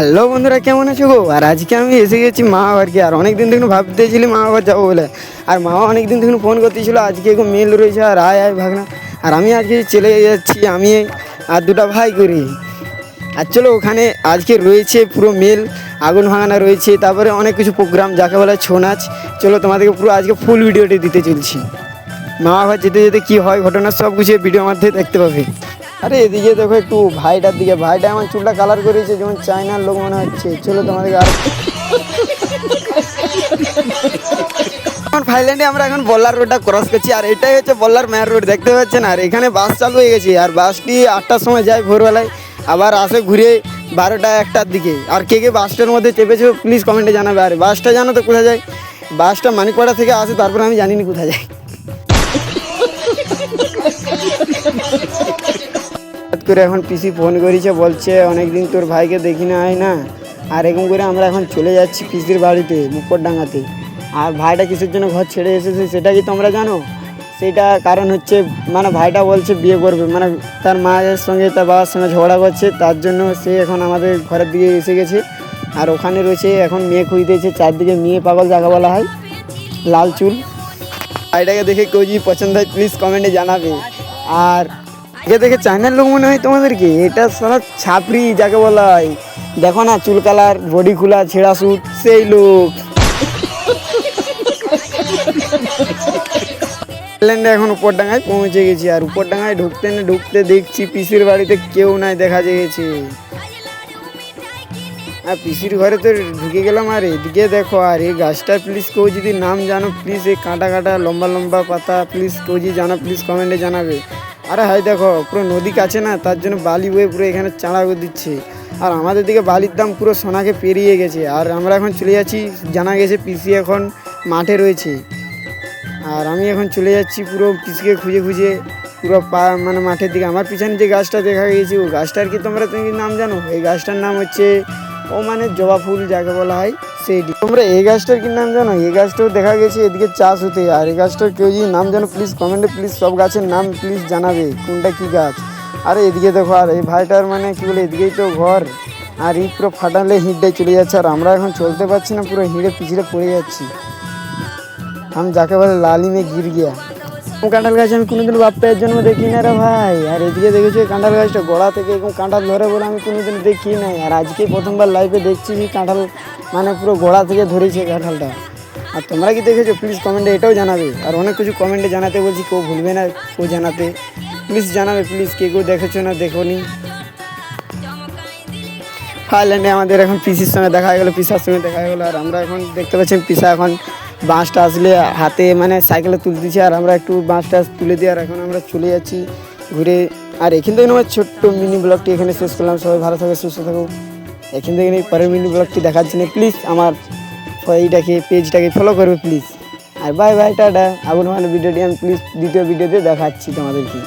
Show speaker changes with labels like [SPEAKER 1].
[SPEAKER 1] Hello বন্ধুরা, কেমন আছো গো? আর আজকে আমি এসে গেছি মামাবাড়িকে। আর অনেক দিন থেকে ভাবতেছিলি মামাবার যাবো বলে। আর মামা অনেক দিন থেকে ফোন করতেছিল, আজকে এরকম মেল রয়েছে আর আয় আয় ভাগনা। আর আমি আজকে চলে যাচ্ছি, আমি আর দুটা ভাই করি। আর চলো ওখানে আজকে রয়েছে পুরো মেল, আগুন ভাঙানো রয়েছে, তারপরে অনেক কিছু প্রোগ্রাম যাকে বলে ছৌ নাচ। চলো তোমাদেরকে পুরো আজকে ফুল ভিডিওটি দিতে চলছি। মামাবার যেতে যেতে কী হয় ঘটনা সব কিছু ভিডিওর মধ্যে দেখতে পাবে। আরে এদিকে দেখো একটু ভাইটার দিকে, ভাইটা আমার চুলটা কালার করেছে যেমন চায়নার লোক মনে হচ্ছে। চলো তোমাদেরকে আর এখন ফাইল্যান্ডে আমরা এখন বল্লার রোডটা ক্রস করছি। আর এটাই হচ্ছে বল্লার মেয়ার রোড, দেখতে পাচ্ছেন। আর এখানে বাস চালু হয়ে গেছে, আর বাসটি 8টার সময় যায় ভোরবেলায়, আবার আসে ঘুরে 12টা 1টার দিকে। আর কে কে বাসটার মধ্যে চেপেছো প্লিজ কমেন্টে জানাবে। আর বাসটা জানো তো কোথায় যায়? বাসটা মানিকপাড়া থেকে আসে, তারপরে আমি জানিনি কোথায় যায়। করে এখন পিসি ফোন করেছে, বলছে অনেকদিন তোর ভাইকে দেখি না হয় না। আর এরকম করে আমরা এখন চলে যাচ্ছি পিসির বাড়িতে মুকুটডাঙ্গাতে। আর ভাইটা কিসের জন্য ঘর ছেড়ে এসেছে সেটা কি তোমরা জানো? সেটা কারণ হচ্ছে মানে ভাইটা বলছে বিয়ে করবে, মানে তার মায়ের সঙ্গে তার বাবার সঙ্গে ঝগড়া করছে, তার জন্য সে এখন আমাদের ঘরের দিকে এসে গেছে। আর ওখানে রয়েছে এখন মেয়ে খুঁজতেছে, চারদিকে মেয়ে পাগল যাকে বলা হয়, লাল চুল। ভাইটাকে দেখে কেউ যদি পছন্দ হয় প্লিজ কমেন্টে জানাবে। আর একে দেখে চায়নার লোক মনে হয় তোমাদেরকে? এটা সারা ছাপরি যাকে বলা হয়, দেখো না চুল কালার, বডি খোলা, ছেঁড়া স্যুট, সেই লোক। থাইল্যান্ডে এখন উপরডাঙ্গায় পৌঁছে গেছি। আর উপরডাঙ্গায় ঢুকতে না ঢুকতে দেখছি পিসির বাড়িতে কেউ নাই, দেখা গেছে। আর পিসির ঘরে তো ঢুকে গেলাম। আর এদিকে দেখো, আর এই গাছটার প্লিজ কেউ যদি নাম জানো প্লিজ, এই কাঁটা কাঁটা লম্বা লম্বা পাতা, প্লিজ কেউ যদি জানো প্লিজ কমেন্টে জানাবে। আরে হাই দেখো পুরো নদী কাছে না, তার জন্য বালি বয়ে পুরো এখানে চাঁড়া করে দিচ্ছে। আর আমাদের দিকে বালির দাম পুরো সোনাকে পেরিয়ে গেছে। আর আমরা এখন চলে যাচ্ছি, জানা গেছে পিসি এখন মাঠে রয়েছে। আর আমি এখন চলে যাচ্ছি পুরো পিসিকে খুঁজে খুঁজে পুরো মানে মাঠের দিকে। আমার পিছনে যে গাছটা দেখা গেছে, ও গাছটার কি তোমরা তুমি নাম জানো? এই গাছটার নাম হচ্ছে ও মানে জবা ফুল যাকে বলা হয় সেইটি। তোমরা এই গাছটার কি নাম জানো? এই গাছটাও দেখা গেছে এদিকে চাষ হতে। আর এই গাছটার কেউ যদি নাম জানো প্লিজ কমেন্টে প্লিজ সব গাছের নাম প্লিজ জানাবে কোনটা কি গাছ। আরে এদিকে দেখো, আর এই ভাইটার মানে কি বলে, এদিকেই তো ঘর। আর এই পুরো ফাটালে হিঁড়টাই চলে যাচ্ছে। আর আমরা এখন চলতে পারছি না, পুরো হিঁড়ে পিছলে পড়ে যাচ্ছি। আমি যাকে বলে লালি মে গির গিয়া। কাঁঠাল গাছ আমি কোনোদিন বাপ্পায়ের জন্য দেখি না রে ভাই। আর এদিকে দেখেছি কাঁঠাল গাছটা গোড়া থেকে এরকম কাঁঠাল ধরে বলে আমি কোনোদিন দেখি নাই। আর আজকেই প্রথমবার লাইভে দেখছি কাঁঠাল মানে পুরো গোড়া থেকে ধরেছে কাঁঠালটা। আর তোমরা কি দেখেছো প্লিজ কমেন্টে এটাও জানাবে। আর অনেক কিছু কমেন্টে জানাতে বলছি, কেউ ভুলবে না কেউ জানাতে, প্লিজ জানাবে প্লিজ কে কেউ দেখেছো না দেখোনি। থাইল্যান্ডে আমাদের এখন পিসির সঙ্গে দেখা হয়ে গেলো, পিসার সঙ্গে দেখা হয়ে গেলো। আর আমরা এখন দেখতে পাচ্ছি পিসা এখন বাঁশটা আসলে হাতে মানে সাইকেলে তুলে দিচ্ছি। আর আমরা একটু বাঁশটা তুলে দিই। আর এখন আমরা চলে যাচ্ছি ঘুরে। আর এখান থেকে আমার ছোট্ট মিনি ব্লগটি এখানে শেষ করলাম। সবাই ভালো থাকো, সুস্থ থাকো। এখান থেকে পরের মিনি ব্লগটি দেখাচ্ছি না, প্লিজ আমার এইটাকে পেজটাকে ফলো করবে প্লিজ। আর বাই বাই, টাটা। আগুন মানে ভিডিওটি আমি প্লিজ দ্বিতীয় ভিডিওতে দেখাচ্ছি তোমাদেরকে।